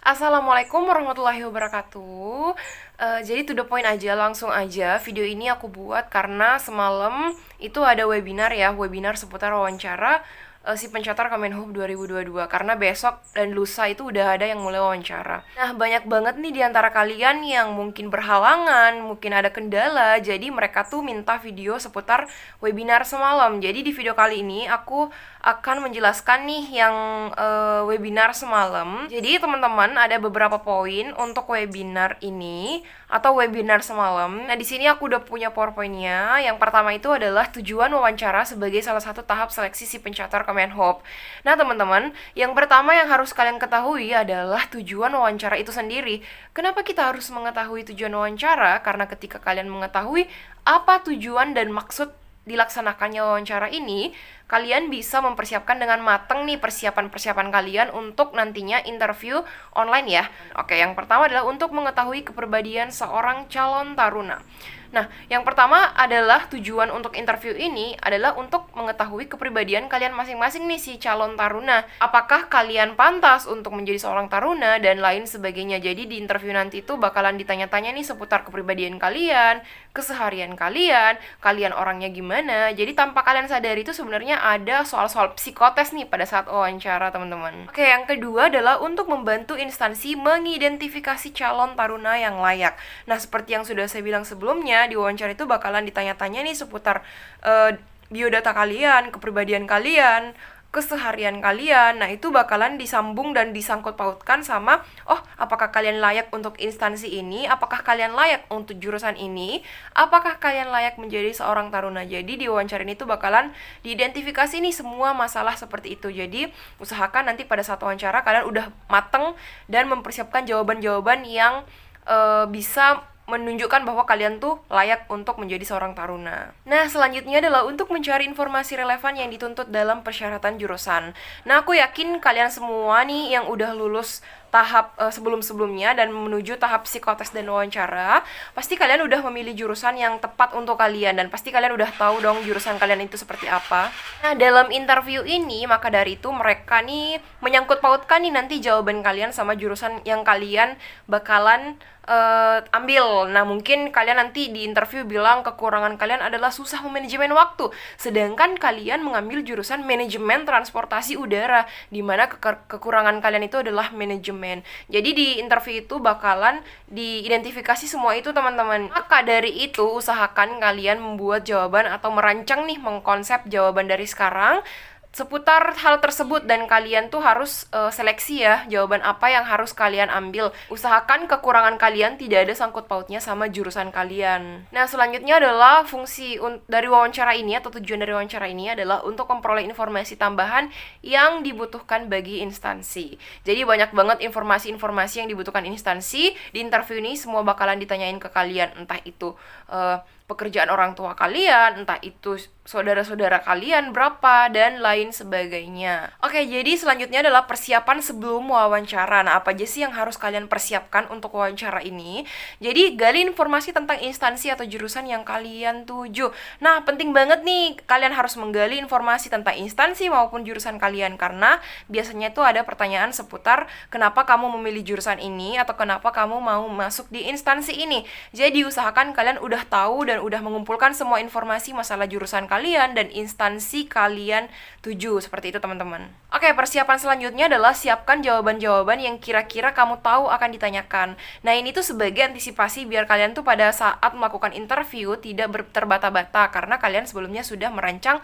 Assalamualaikum warahmatullahi wabarakatuh. Jadi to the point aja, langsung aja. Video ini aku buat karena semalam itu ada webinar seputar wawancara si pencatat Kemenhub 2022. Karena besok dan lusa itu udah ada yang mulai wawancara. Nah, banyak banget nih di antara kalian yang mungkin berhalangan, mungkin ada kendala. Jadi mereka tuh minta video seputar webinar semalam. Jadi di video kali ini aku akan menjelaskan nih yang webinar semalam. Jadi teman-teman ada beberapa poin untuk webinar ini atau webinar semalam. Nah, di sini aku udah punya PowerPoint-nya. Yang pertama itu adalah tujuan wawancara sebagai salah satu tahap seleksi si pencatat Kemenhub. Nah, teman-teman, yang pertama yang harus kalian ketahui adalah tujuan wawancara itu sendiri. Kenapa kita harus mengetahui tujuan wawancara? Karena ketika kalian mengetahui apa tujuan dan maksud dilaksanakannya wawancara ini, kalian bisa mempersiapkan dengan matang nih persiapan-persiapan kalian untuk nantinya interview online ya. Oke, yang pertama adalah untuk mengetahui kepribadian seorang calon taruna. Nah, yang pertama adalah tujuan untuk interview ini adalah untuk mengetahui kepribadian kalian masing-masing nih si calon taruna. Apakah kalian pantas untuk menjadi seorang taruna dan lain sebagainya. Jadi di interview nanti itu bakalan ditanya-tanya nih seputar kepribadian kalian, keseharian kalian, kalian orangnya gimana. Jadi tanpa kalian sadari itu sebenarnya ada soal-soal psikotes nih pada saat wawancara, teman-teman. Oke, yang kedua adalah untuk membantu instansi mengidentifikasi calon taruna yang layak. Nah, seperti yang sudah saya bilang sebelumnya, di wawancara itu bakalan ditanya-tanya nih seputar biodata kalian, kepribadian kalian, keseharian kalian. Nah, itu bakalan disambung dan disangkut pautkan sama, apakah kalian layak untuk instansi ini, apakah kalian layak untuk jurusan ini, apakah kalian layak menjadi seorang taruna. Jadi di wawancara ini tuh bakalan diidentifikasi nih semua masalah seperti itu. Jadi usahakan nanti pada saat wawancara kalian udah mateng dan mempersiapkan jawaban-jawaban yang bisa menunjukkan bahwa kalian tuh layak untuk menjadi seorang taruna. Nah, selanjutnya adalah untuk mencari informasi relevan yang dituntut dalam persyaratan jurusan. Nah, aku yakin kalian semua nih yang udah lulus tahap sebelum-sebelumnya dan menuju tahap psikotes dan wawancara, pasti kalian udah memilih jurusan yang tepat untuk kalian dan pasti kalian udah tahu dong jurusan kalian itu seperti apa. Nah, dalam interview ini, maka dari itu mereka nih menyangkut pautkan nih nanti jawaban kalian sama jurusan yang kalian bakalan ambil. Nah, mungkin kalian nanti di interview bilang kekurangan kalian adalah susah memanajemen waktu, sedangkan kalian mengambil jurusan manajemen transportasi udara, di mana kekurangan kalian itu adalah manajemen. Jadi di interview itu bakalan diidentifikasi semua itu, teman-teman. Maka dari itu usahakan kalian membuat jawaban atau merancang nih, mengkonsep jawaban dari sekarang seputar hal tersebut dan kalian tuh harus seleksi ya jawaban apa yang harus kalian ambil. Usahakan kekurangan kalian tidak ada sangkut pautnya sama jurusan kalian. Nah, selanjutnya adalah fungsi dari wawancara ini atau tujuan dari wawancara ini adalah untuk memperoleh informasi tambahan yang dibutuhkan bagi instansi. Jadi banyak banget informasi-informasi yang dibutuhkan instansi. Di interview ini semua bakalan ditanyain ke kalian, entah itu pekerjaan orang tua kalian, entah itu saudara-saudara kalian berapa, dan lain sebagainya. Oke, jadi selanjutnya adalah persiapan sebelum wawancara. Nah, apa aja sih yang harus kalian persiapkan untuk wawancara ini? Jadi, gali informasi tentang instansi atau jurusan yang kalian tuju. Nah, penting banget nih, kalian harus menggali informasi tentang instansi maupun jurusan kalian, karena biasanya itu ada pertanyaan seputar kenapa kamu memilih jurusan ini, atau kenapa kamu mau masuk di instansi ini. Jadi, usahakan kalian udah tahu dan udah mengumpulkan semua informasi masalah jurusan kalian dan instansi kalian tuju. Seperti itu, teman-teman. Oke, persiapan selanjutnya adalah siapkan jawaban-jawaban yang kira-kira kamu tahu akan ditanyakan. Nah, ini tuh sebagai antisipasi biar kalian tuh pada saat melakukan interview tidak terbata-bata karena kalian sebelumnya sudah merancang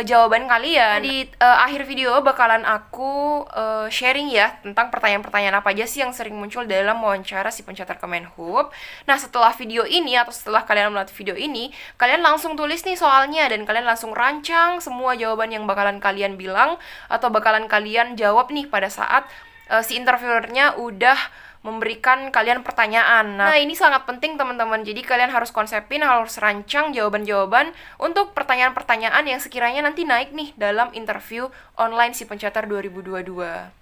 jawaban kalian. Di akhir video bakalan aku sharing ya tentang pertanyaan-pertanyaan apa aja sih yang sering muncul dalam wawancara si pencatat Kemenhub. Nah, setelah video ini atau setelah kalian melihat video ini, kalian langsung tulis nih soalnya dan kalian langsung rancang semua jawaban yang bakalan kalian bilang atau bakalan kalian jawab nih pada saat si interviewernya udah memberikan kalian pertanyaan. Nah, ini sangat penting, teman-teman. Jadi kalian harus konsepin, harus rancang jawaban-jawaban untuk pertanyaan-pertanyaan yang sekiranya nanti naik nih dalam interview online si pencatat 2022.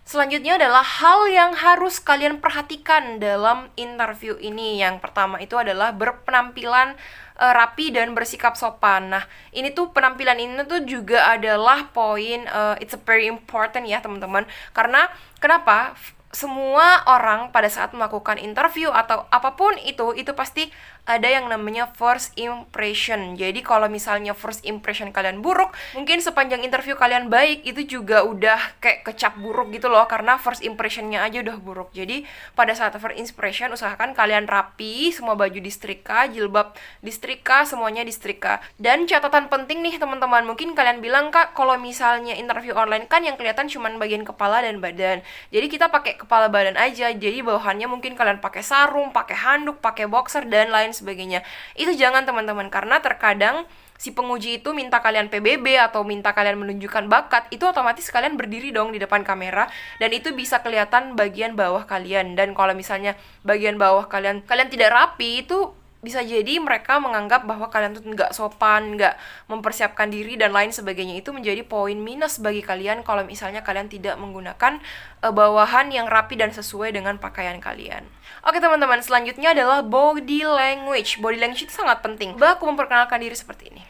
Selanjutnya adalah hal yang harus kalian perhatikan dalam interview ini. Yang pertama itu adalah berpenampilan rapi dan bersikap sopan. Nah, ini tuh penampilan ini tuh juga adalah poin it's a very important ya, teman-teman. Karena kenapa? semua orang pada saat melakukan interview atau apapun itu pasti ada yang namanya first impression. Jadi kalau misalnya first impression kalian buruk, mungkin sepanjang interview kalian baik, itu juga udah kayak kecap buruk gitu loh, karena first impressionnya aja udah buruk. Jadi pada saat first impression, usahakan kalian rapi, semua baju disetrika, jilbab disetrika, semuanya disetrika. Dan catatan penting nih teman-teman, mungkin kalian bilang, Kak, kalau misalnya interview online kan yang kelihatan cuma bagian kepala dan badan. Jadi kita pakai kepala badan aja, jadi bawahannya mungkin kalian pakai sarung, pakai handuk, pakai boxer, dan lain sebagainya. Itu jangan teman-teman, karena terkadang si penguji itu minta kalian PBB atau minta kalian menunjukkan bakat, itu otomatis kalian berdiri dong di depan kamera, dan itu bisa kelihatan bagian bawah kalian. Dan kalau misalnya bagian bawah kalian tidak rapi, itu bisa jadi mereka menganggap bahwa kalian tuh nggak sopan, nggak mempersiapkan diri, dan lain sebagainya. Itu menjadi poin minus bagi kalian kalau misalnya kalian tidak menggunakan bawahan yang rapi dan sesuai dengan pakaian kalian. Oke teman-teman, selanjutnya adalah body language. Body language itu sangat penting. Aku memperkenalkan diri seperti ini.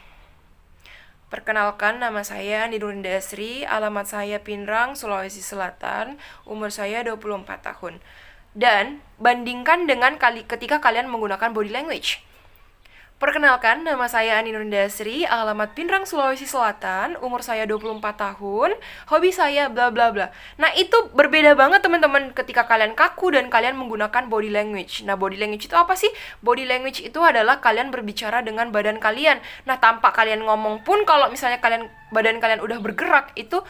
Perkenalkan, nama saya Nidurunda Sri, alamat saya Pinrang, Sulawesi Selatan, umur saya 24 tahun. Dan bandingkan dengan ketika kalian menggunakan body language. Perkenalkan, nama saya Ani Nurindasri, alamat Pinrang, Sulawesi Selatan, umur saya 24 tahun, hobi saya bla bla bla. Nah, itu berbeda banget teman-teman ketika kalian kaku dan kalian menggunakan body language. Nah, body language itu apa sih? Body language itu adalah kalian berbicara dengan badan kalian. Nah, tanpa kalian ngomong pun, kalau misalnya badan kalian udah bergerak, itu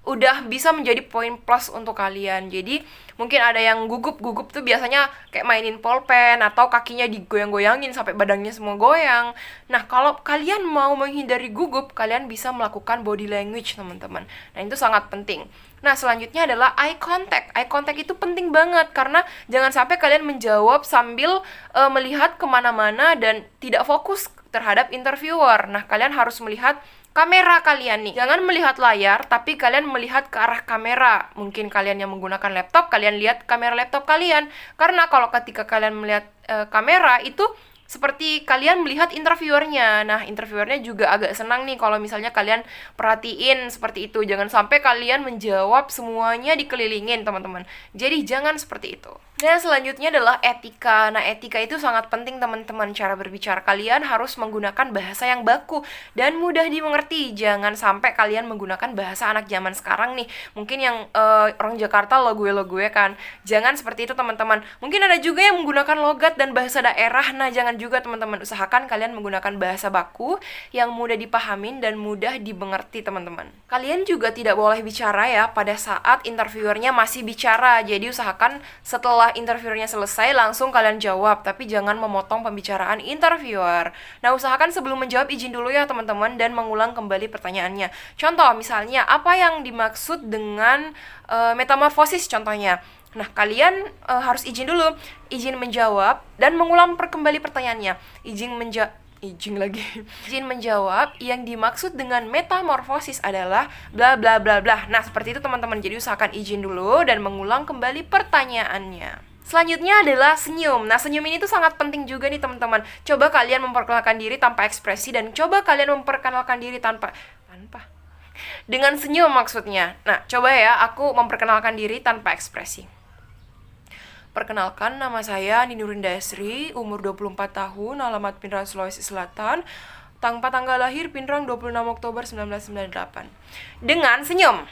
udah bisa menjadi poin plus untuk kalian. Jadi mungkin ada yang gugup tuh biasanya kayak mainin pulpen atau kakinya digoyang-goyangin sampai badannya semua goyang. Nah, kalau kalian mau menghindari gugup, kalian bisa melakukan body language teman-teman. Nah, itu sangat penting. Nah, selanjutnya adalah eye contact. Eye contact itu penting banget, karena jangan sampai kalian menjawab sambil melihat kemana-mana dan tidak fokus terhadap interviewer. Nah, kalian harus melihat kamera kalian nih. Jangan melihat layar, tapi kalian melihat ke arah kamera. Mungkin kalian yang menggunakan laptop, kalian lihat kamera laptop kalian. Karena kalau ketika kalian melihat kamera, itu seperti kalian melihat interviewernya. Nah, interviewernya juga agak senang nih kalau misalnya kalian perhatiin seperti itu. Jangan sampai kalian menjawab semuanya dikelilingin, teman-teman. Jadi, jangan seperti itu. Dan selanjutnya adalah etika. Nah, etika itu sangat penting teman-teman. Cara berbicara kalian harus menggunakan bahasa yang baku dan mudah dimengerti. Jangan sampai kalian menggunakan bahasa anak zaman sekarang nih. Mungkin yang orang Jakarta lo gue kan. Jangan seperti itu teman-teman. Mungkin ada juga yang menggunakan logat dan bahasa daerah. Nah, jangan juga teman-teman. Usahakan kalian menggunakan bahasa baku yang mudah dipahamin dan mudah dimengerti teman-teman. Kalian juga tidak boleh bicara ya pada saat interviewernya masih bicara. Jadi usahakan setelah interviewernya selesai langsung kalian jawab, tapi jangan memotong pembicaraan interviewer. Nah, usahakan sebelum menjawab izin dulu ya teman-teman dan mengulang kembali pertanyaannya. Contoh misalnya, apa yang dimaksud dengan metamorfosis contohnya. Nah, kalian harus izin dulu, izin menjawab dan mengulang kembali pertanyaannya. Izin menjawab, yang dimaksud dengan metamorfosis adalah bla bla bla bla. Nah, seperti itu teman-teman. Jadi usahakan izin dulu dan mengulang kembali pertanyaannya. Selanjutnya adalah senyum. Nah, senyum ini tuh sangat penting juga nih teman-teman. Coba kalian memperkenalkan diri tanpa ekspresi dan coba kalian memperkenalkan diri tanpa dengan senyum maksudnya. Nah, coba ya aku memperkenalkan diri tanpa ekspresi. Perkenalkan, nama saya Ninurinda Sri, umur 24 tahun, alamat Pinrang, Sulawesi Selatan, tanggal lahir Pinrang 26 Oktober 1998. Dengan senyum.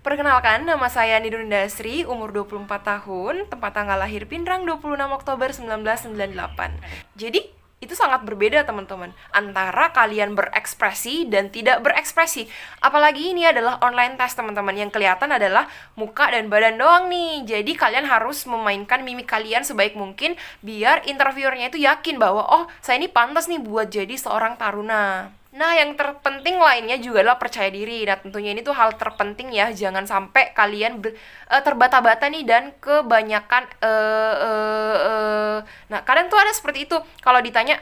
Perkenalkan, nama saya Ninurinda Sri, umur 24 tahun, tempat tanggal lahir Pinrang 26 Oktober 1998. Jadi, itu sangat berbeda teman-teman antara kalian berekspresi dan tidak berekspresi. Apalagi ini adalah online test teman-teman, yang kelihatan adalah muka dan badan doang nih. Jadi kalian harus memainkan mimik kalian sebaik mungkin biar interviewernya itu yakin bahwa oh, saya ini pantas nih buat jadi seorang taruna. Nah, yang terpenting lainnya juga adalah percaya diri. Nah, tentunya ini tuh hal terpenting ya. Jangan sampai kalian terbata-bata nih dan kebanyakan Nah, kadang tuh ada seperti itu. Kalau ditanya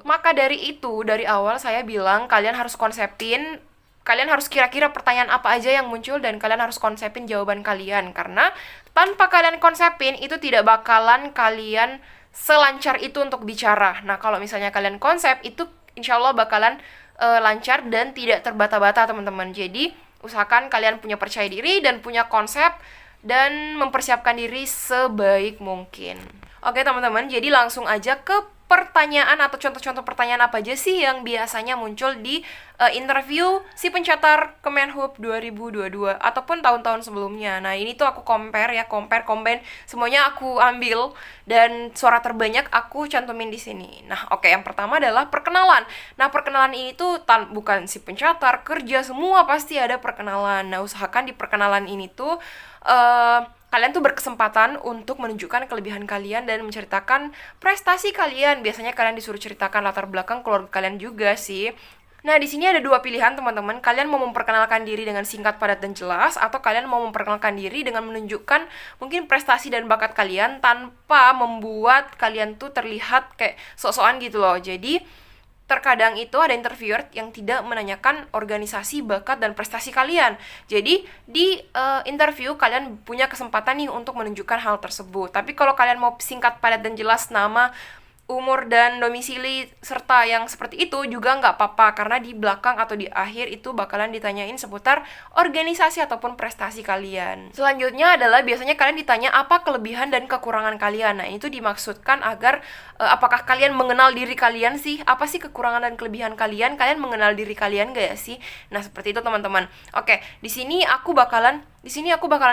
maka dari itu, dari awal saya bilang kalian harus konsepin, kalian harus kira-kira pertanyaan apa aja yang muncul dan kalian harus konsepin jawaban kalian. Karena tanpa kalian konsepin, itu tidak bakalan kalian selancar itu untuk bicara. Nah, kalau misalnya kalian konsep, itu insya Allah bakalan lancar dan tidak terbata-bata teman-teman. Jadi Usahakan kalian punya percaya diri dan punya konsep dan mempersiapkan diri sebaik mungkin. Oke teman-teman, jadi langsung aja ke pertanyaan atau contoh-contoh pertanyaan apa aja sih yang biasanya muncul di interview si pencatar Kemenhub 2022 ataupun tahun-tahun sebelumnya. Nah, ini tuh aku combine semuanya aku ambil dan suara terbanyak aku cantumin di sini. Nah, oke, yang pertama adalah perkenalan. Nah, perkenalan ini tuh bukan si pencatar, kerja semua pasti ada perkenalan. Nah, usahakan di perkenalan ini tuh kalian tuh berkesempatan untuk menunjukkan kelebihan kalian dan menceritakan prestasi kalian. Biasanya kalian disuruh ceritakan latar belakang keluarga kalian juga sih. Nah, di sini ada dua pilihan, teman-teman. Kalian mau memperkenalkan diri dengan singkat, padat, dan jelas, atau kalian mau memperkenalkan diri dengan menunjukkan mungkin prestasi dan bakat kalian tanpa membuat kalian tuh terlihat kayak sok-sokan gitu loh. Jadi, terkadang itu ada interviewer yang tidak menanyakan organisasi, bakat, dan prestasi kalian. Jadi, di interview kalian punya kesempatan nih untuk menunjukkan hal tersebut. Tapi kalau kalian mau singkat, padat, dan jelas nama, umur, dan domisili serta yang seperti itu juga nggak apa-apa, karena di belakang atau di akhir itu bakalan ditanyain seputar organisasi ataupun prestasi kalian. Selanjutnya adalah biasanya kalian ditanya apa kelebihan dan kekurangan kalian. Nah, itu dimaksudkan agar apakah kalian mengenal diri kalian sih? Apa sih kekurangan dan kelebihan kalian? Kalian mengenal diri kalian nggak ya sih? Nah, seperti itu teman-teman. Oke, di sini aku bakalan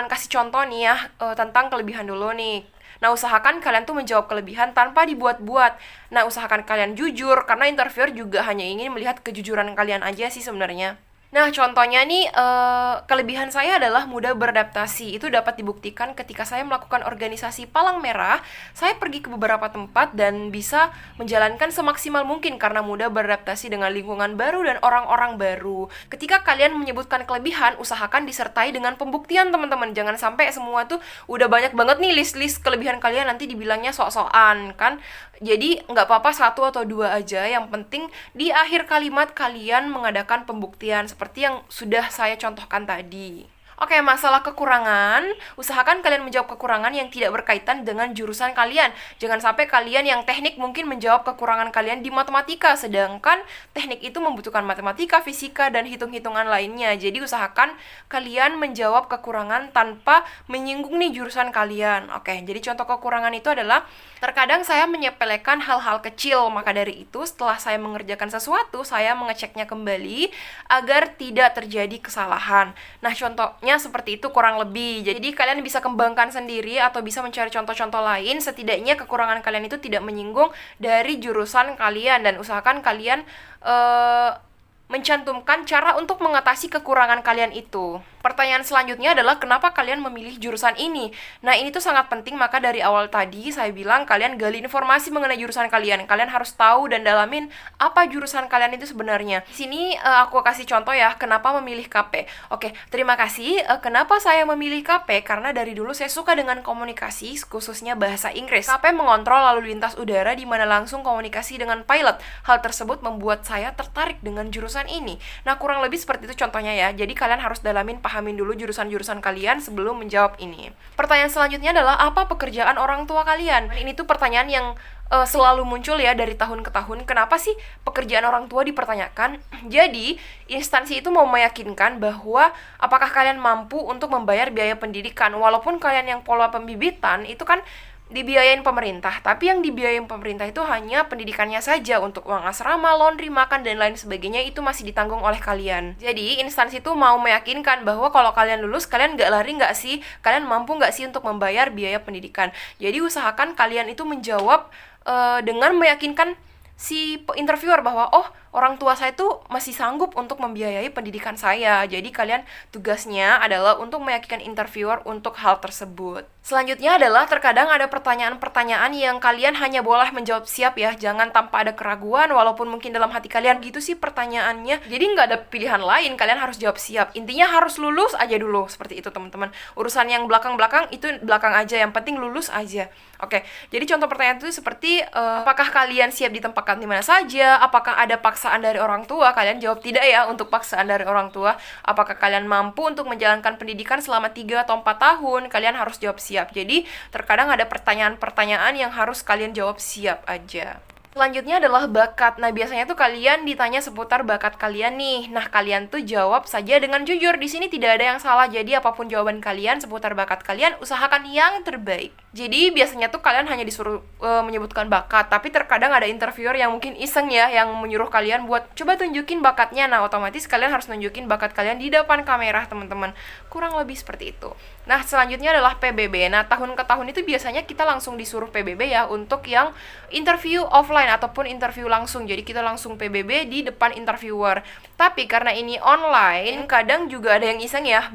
kasih contoh nih ya tentang kelebihan dulu nih. Nah, usahakan kalian tuh menjawab kelebihan tanpa dibuat-buat. Nah, usahakan kalian jujur, karena interviewer juga hanya ingin melihat kejujuran kalian aja sih sebenarnya. Nah, contohnya nih, kelebihan saya adalah mudah beradaptasi. Itu dapat dibuktikan ketika saya melakukan organisasi Palang Merah. Saya pergi ke beberapa tempat dan bisa menjalankan semaksimal mungkin karena mudah beradaptasi dengan lingkungan baru dan orang-orang baru. Ketika kalian menyebutkan kelebihan, usahakan disertai dengan pembuktian, teman-teman. Jangan sampai semua tuh udah banyak banget nih list-list kelebihan kalian, nanti dibilangnya sok-sokan, kan? Jadi, nggak apa-apa satu atau dua aja. Yang penting di akhir kalimat kalian mengadakan pembuktian seperti yang sudah saya contohkan tadi. Oke, masalah kekurangan, usahakan kalian menjawab kekurangan yang tidak berkaitan dengan jurusan kalian. Jangan sampai kalian yang teknik mungkin menjawab kekurangan kalian di matematika, sedangkan teknik itu membutuhkan matematika, fisika, dan hitung-hitungan lainnya. Jadi usahakan kalian menjawab kekurangan tanpa menyinggung nih jurusan kalian. Oke, jadi contoh kekurangan itu adalah terkadang saya menyepelekan hal-hal kecil, maka dari itu setelah saya mengerjakan sesuatu, saya mengeceknya kembali agar tidak terjadi kesalahan. Nah, contohnya seperti itu kurang lebih. Jadi kalian bisa kembangkan sendiri atau bisa mencari contoh-contoh lain. Setidaknya kekurangan kalian itu tidak menyinggung dari jurusan kalian, dan usahakan kalian mencantumkan cara untuk mengatasi kekurangan kalian itu. Pertanyaan selanjutnya adalah kenapa kalian memilih jurusan ini? Nah, ini tuh sangat penting, maka dari awal tadi saya bilang kalian gali informasi mengenai jurusan kalian. Kalian harus tahu dan dalamin apa jurusan kalian itu sebenarnya. Di sini aku kasih contoh ya, kenapa memilih KP. Oke, terima kasih. Kenapa saya memilih KP? Karena dari dulu saya suka dengan komunikasi, khususnya bahasa Inggris. KP mengontrol lalu lintas udara di mana langsung komunikasi dengan pilot. Hal tersebut membuat saya tertarik dengan jurusan ini. Nah, kurang lebih seperti itu contohnya ya. Jadi kalian harus pahamin dulu jurusan-jurusan kalian sebelum menjawab ini. Pertanyaan selanjutnya adalah apa pekerjaan orang tua kalian? Ini tuh pertanyaan yang selalu muncul ya dari tahun ke tahun. Kenapa sih pekerjaan orang tua dipertanyakan? Jadi, instansi itu mau meyakinkan bahwa apakah kalian mampu untuk membayar biaya pendidikan. Walaupun kalian yang pola pembibitan itu kan dibiayain pemerintah, tapi yang dibiayain pemerintah itu hanya pendidikannya saja. Untuk uang asrama, laundry, makan, dan lain sebagainya itu masih ditanggung oleh kalian. Jadi instansi itu mau meyakinkan bahwa kalau kalian lulus, kalian nggak lari nggak sih? Kalian mampu nggak sih untuk membayar biaya pendidikan? Jadi usahakan kalian itu menjawab dengan meyakinkan si interviewer bahwa orang tua saya tuh masih sanggup untuk membiayai pendidikan saya. Jadi kalian tugasnya adalah untuk meyakinkan interviewer untuk hal tersebut. Selanjutnya adalah terkadang ada pertanyaan-pertanyaan yang kalian hanya boleh menjawab siap ya. Jangan tanpa ada keraguan, walaupun mungkin dalam hati kalian gitu sih pertanyaannya. Jadi nggak ada pilihan lain, kalian harus jawab siap. Intinya harus lulus aja dulu, seperti itu teman-teman. Urusan yang belakang-belakang itu belakang aja, yang penting lulus aja. Oke, jadi contoh pertanyaan itu seperti apakah kalian siap ditempatkan di mana saja? Apakah ada paksaan dari orang tua? Kalian jawab tidak ya untuk paksaan dari orang tua. Apakah kalian mampu untuk menjalankan pendidikan selama 3 atau 4 tahun? Kalian harus jawab siap. Jadi terkadang ada pertanyaan-pertanyaan yang harus kalian jawab siap aja. Selanjutnya adalah bakat. Nah, biasanya tuh kalian ditanya seputar bakat kalian nih. Nah, kalian tuh jawab saja dengan jujur. Di sini tidak ada yang salah. Jadi, apapun jawaban kalian seputar bakat kalian, usahakan yang terbaik. Jadi, biasanya tuh kalian hanya disuruh menyebutkan bakat, tapi terkadang ada interviewer yang mungkin iseng ya, yang menyuruh kalian buat coba tunjukin bakatnya. Nah, otomatis kalian harus nunjukin bakat kalian di depan kamera, teman-teman. Kurang lebih seperti itu. Nah, selanjutnya adalah PBB. Nah, tahun ke tahun itu biasanya kita langsung disuruh PBB ya untuk yang interview offline ataupun interview langsung. Jadi kita langsung PBB di depan interviewer. Tapi karena ini online, kadang juga ada yang iseng ya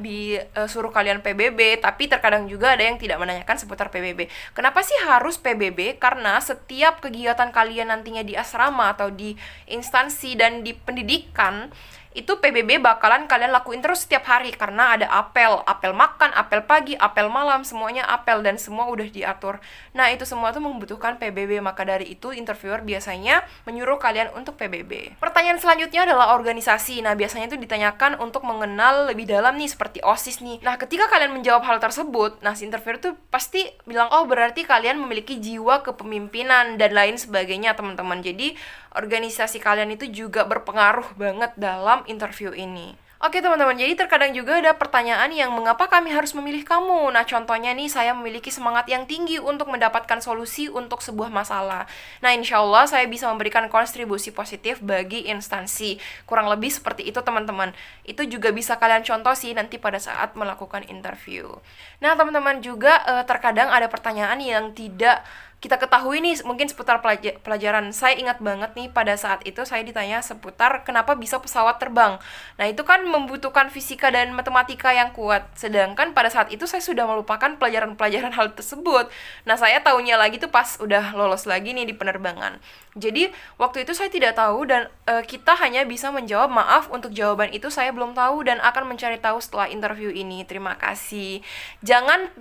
suruh kalian PBB, tapi terkadang juga ada yang tidak menanyakan seputar PBB. Kenapa sih harus PBB? Karena setiap kegiatan kalian nantinya di asrama atau di instansi dan di pendidikan, itu PBB bakalan kalian lakuin terus setiap hari karena ada apel makan, apel pagi, apel malam, semuanya apel dan semua udah diatur. Nah, itu semua tuh membutuhkan PBB, maka dari itu interviewer biasanya menyuruh kalian untuk PBB. Pertanyaan selanjutnya adalah organisasi. Nah, biasanya itu ditanyakan untuk mengenal lebih dalam nih seperti OSIS nih. Nah, ketika kalian menjawab hal tersebut, nah si interviewer tuh pasti bilang, "Oh, berarti kalian memiliki jiwa kepemimpinan dan lain sebagainya, teman-teman." Jadi, organisasi kalian itu juga berpengaruh banget dalam interview ini. Oke teman-teman, jadi terkadang juga ada pertanyaan yang mengapa kami harus memilih kamu. Nah, contohnya nih, saya memiliki semangat yang tinggi untuk mendapatkan solusi untuk sebuah masalah. Nah, insya Allah saya bisa memberikan kontribusi positif bagi instansi. Kurang lebih seperti itu teman-teman. Itu juga bisa kalian contoh sih nanti pada saat melakukan interview. Nah, teman-teman juga terkadang ada pertanyaan yang tidak kita ketahui nih mungkin seputar pelajaran. Saya ingat banget nih pada saat itu saya ditanya seputar kenapa bisa pesawat terbang. Nah, itu kan membutuhkan fisika dan matematika yang kuat. Sedangkan pada saat itu saya sudah melupakan pelajaran-pelajaran hal tersebut. Nah, saya tahunya lagi tuh pas udah lolos lagi nih di penerbangan. Jadi, waktu itu saya tidak tahu dan kita hanya bisa menjawab, "Maaf, untuk jawaban itu saya belum tahu dan akan mencari tahu setelah interview ini. Terima kasih." Jangan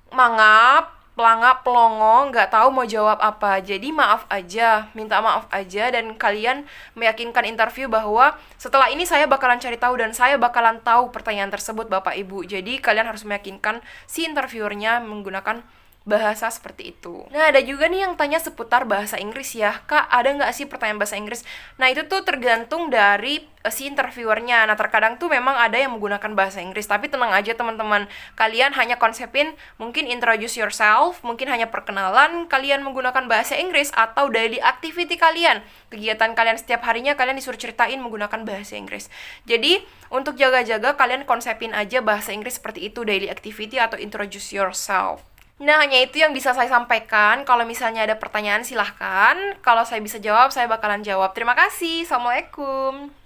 mangap, pelangap, pelongo, nggak tahu mau jawab apa. Jadi maaf aja, minta maaf aja, dan kalian meyakinkan interview bahwa setelah ini saya bakalan cari tahu dan saya bakalan tahu pertanyaan tersebut, Bapak Ibu. Jadi kalian harus meyakinkan si interviewernya menggunakan bahasa seperti itu. Nah, ada juga nih yang tanya seputar bahasa Inggris ya. Kak, ada nggak sih pertanyaan bahasa Inggris? Nah, itu tuh tergantung dari si interviewernya. Nah, terkadang tuh memang ada yang menggunakan bahasa Inggris, tapi tenang aja teman-teman. Kalian hanya konsepin mungkin introduce yourself, mungkin hanya perkenalan, kalian menggunakan bahasa Inggris atau daily activity kalian. Kegiatan kalian setiap harinya kalian disuruh ceritain menggunakan bahasa Inggris. Jadi, untuk jaga-jaga kalian konsepin aja bahasa Inggris seperti itu, daily activity atau introduce yourself. Nah, hanya itu yang bisa saya sampaikan. Kalau misalnya ada pertanyaan, silahkan. Kalau saya bisa jawab, saya bakalan jawab. Terima kasih. Assalamualaikum.